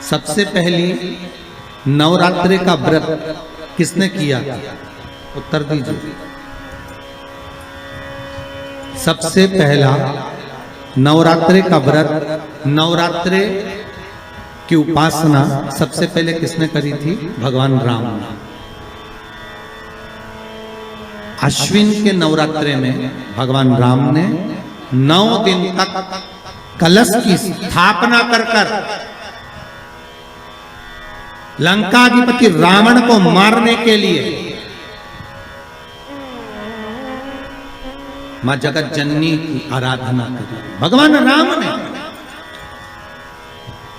सबसे पहली नवरात्रि का व्रत किसने किया? उत्तर दीजिए। सबसे पहला नवरात्रि का व्रत, नवरात्रि की उपासना सबसे पहले किसने करी थी? भगवान राम ने। अश्विन के नवरात्रि में भगवान राम ने 9 दिन तक कलश की स्थापना कर लंकाधिपति रावण को मारने के लिए मां जगत जननी की आराधना करी। भगवान राम ने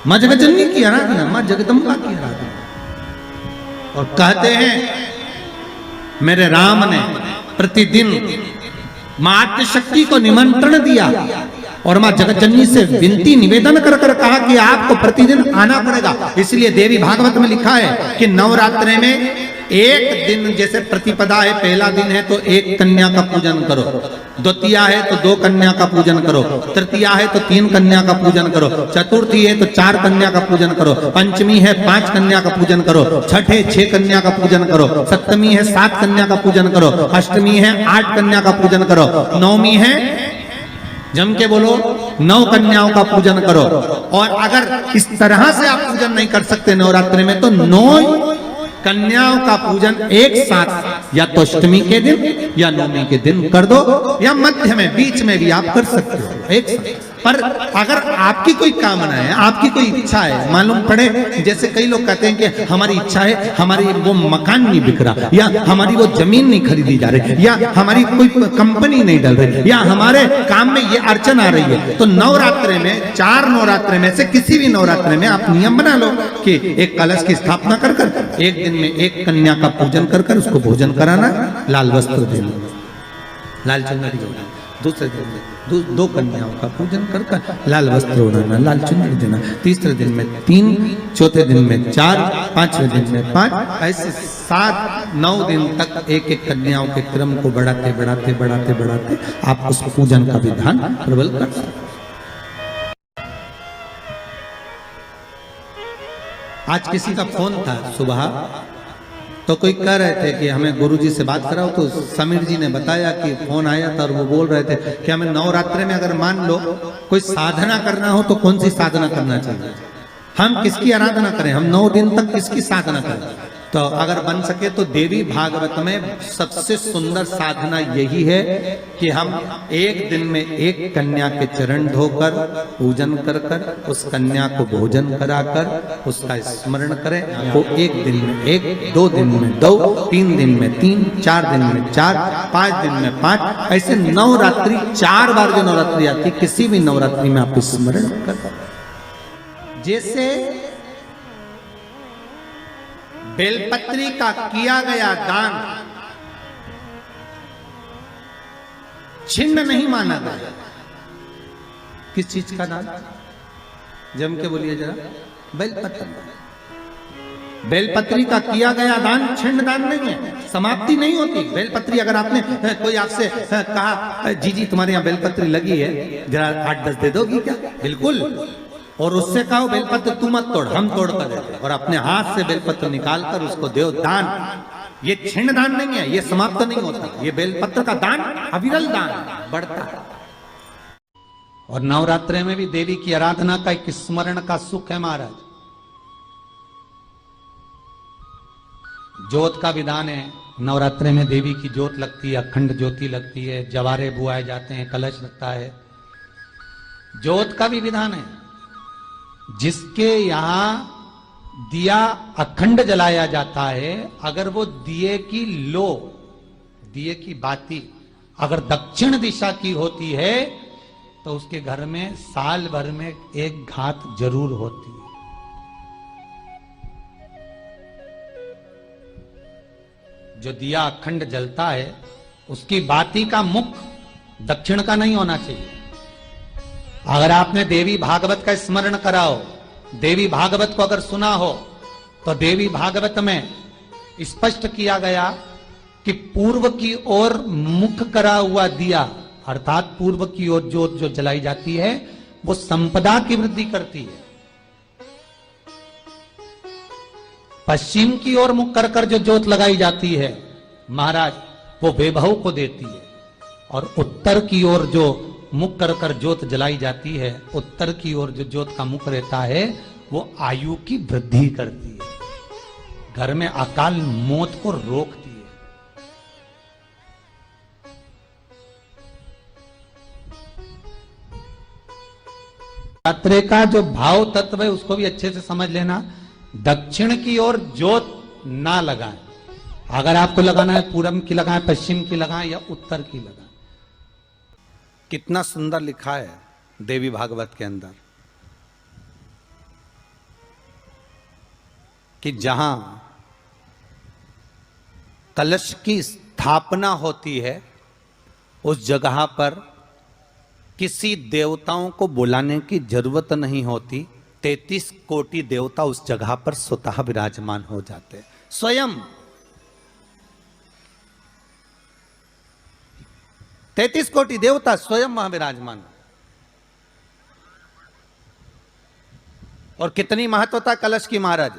मां जगत जननी की आराधना, मां जगदम्बा की आराधना। और कहते हैं मेरे राम ने प्रतिदिन मां आद्यशक्ति को निमंत्रण दिया और मां जगत जननी से विनती निवेदन कर कहा कि आपको प्रतिदिन आना पड़ेगा। इसलिए देवी भागवत में लिखा है कि नवरात्रि में एक दिन, जैसे प्रतिपदा है, पहला दिन है तो एक कन्या का पूजन करो, द्वितीया है तो 2 कन्या का पूजन करो, तृतीया है तो 3 कन्या का पूजन करो, चतुर्थी है तो 4 कन्या का पूजन करो, पंचमी है 5 कन्या का पूजन करो, छठ है 6 कन्या का पूजन करो, सप्तमी है 7 कन्या का पूजन करो, अष्टमी है 8 कन्या का पूजन करो, नवमी है, जम के बोलो, 9 कन्याओं का पूजन करो। और अगर इस तरह से आप पूजन नहीं कर सकते नवरात्रि में तो 9 कन्याओं का पूजन एक साथ या तो अष्टमी के दिन या नवमी के दिन कर दो, या मध्य में बीच में भी आप कर सकते हो एक साथ। पर अगर आपकी कोई कामना है, आपकी कोई इच्छा है, मालूम पड़े, जैसे कई लोग कहते हैं कि हमारी इच्छा है, हमारी वो मकान नहीं बिक रहा, या हमारी वो जमीन नहीं खरीदी जा रही, या हमारी कोई कंपनी नहीं डल रही, या हमारे काम में ये अड़चन आ रही है, तो नवरात्रि में 4 नवरात्रि में से किसी भी नवरात्रि में आप नियम बना लो कि एक कलश की स्थापना कर एक दिन में एक कन्या का पूजन कर उसको भोजन कराना, लाल वस्त्र देना, लाल चुनरी देना, दूसरे दिन में 2 कन्याओं का पूजन कर लाल वस्त्र ओढ़ाना, लाल चुनरी देना, तीसरे दिन में 3, चौथे दिन में 4, 5वें दिन में 5, ऐसे 7-9 दिन तक एक कन्याओं के क्रम को बढ़ाते आप उस पूजन का विधान प्रबल कर सकते। आज किसी का फोन था सुबह, तो कोई कह रहे थे कि हमें गुरुजी से बात कराओ, तो समीर जी ने बताया कि फोन आया था और वो बोल रहे थे कि हमें नवरात्रि में अगर मान लो कोई साधना करना हो तो कौन सी साधना करना चाहिए, हम किसकी आराधना करें, हम 9 दिन तक किसकी साधना करें। तो अगर बन सके तो देवी भागवत में सबसे सुंदर साधना यही है कि हम एक दिन में एक कन्या के चरण धोकर पूजन कर उस कन्या को भोजन कराकर उसका स्मरण करें। वो एक दिन में 1, 2 दिन में 2, 3 दिन में 3, 4 दिन में 4, 5 दिन में 5, ऐसे नवरात्रि 4 बार जो नवरात्रि आती, किसी भी नवरात्रि में आप स्मरण कर। जैसे बेलपत्री का किया गया दान छिन्न नहीं माना गया। किस चीज का दान? जम के बोलिए जरा। बेलपत्री। बेलपत्री का किया गया दान छिन्न दान नहीं है, समाप्ति नहीं होती। बेलपत्री अगर आपने कोई आपसे कहा जी तुम्हारे यहाँ बेलपत्री लगी है, जरा 8-10 दे दोगी क्या? बिल्कुल। और उससे कहो बेलपत्र तू मत तोड़, हम तोड़ कर देते, और अपने हाथ से बेलपत्र निकाल कर उसको दो दान। ये छिन्न दान नहीं है, ये समाप्त नहीं होता। ये बेलपत्र का दान अविरल दान बढ़ता है। और नवरात्रि में भी देवी की आराधना का एक स्मरण का सुख है महाराज। ज्योत का विधान है, नवरात्रि में देवी की ज्योत लगती है, अखंड ज्योति लगती है, जवारे बुआए जाते हैं, कलश लगता है। ज्योत का भी विधान है। जिसके यहां दिया अखंड जलाया जाता है, अगर वो दिए की लो, दिए की बाती अगर दक्षिण दिशा की होती है तो उसके घर में साल भर में एक घात जरूर होती है। जो दिया अखंड जलता है उसकी बाती का मुख दक्षिण का नहीं होना चाहिए। अगर आपने देवी भागवत का स्मरण कराओ, देवी भागवत को अगर सुना हो, तो देवी भागवत में स्पष्ट किया गया कि पूर्व की ओर मुख करा हुआ दिया, अर्थात पूर्व की ओर ज्योत जो जलाई जाती है, वो संपदा की वृद्धि करती है। पश्चिम की ओर मुख कर कर जो ज्योत लगाई जाती है महाराज, वो वैभव को देती है, और उत्तर की ओर जो मुख कर कर ज्योत जलाई जाती है, उत्तर की ओर जो ज्योत का मुख रहता है, वो आयु की वृद्धि करती है, घर में अकाल मौत को रोकती है। यात्रे का जो भाव तत्व है उसको भी अच्छे से समझ लेना। दक्षिण की ओर ज्योत ना लगाएं, अगर आपको लगाना है पूरब की लगाएं, पश्चिम की लगाएं या उत्तर की लगाएं। कितना सुंदर लिखा है देवी भागवत के अंदर कि जहां कलश की स्थापना होती है उस जगह पर किसी देवताओं को बुलाने की जरूरत नहीं होती, 33 कोटि देवता उस जगह पर स्वतः विराजमान हो जाते हैं। स्वयं 33 कोटि देवता स्वयं वहां विराजमान। और कितनी महत्वता कलश की महाराज।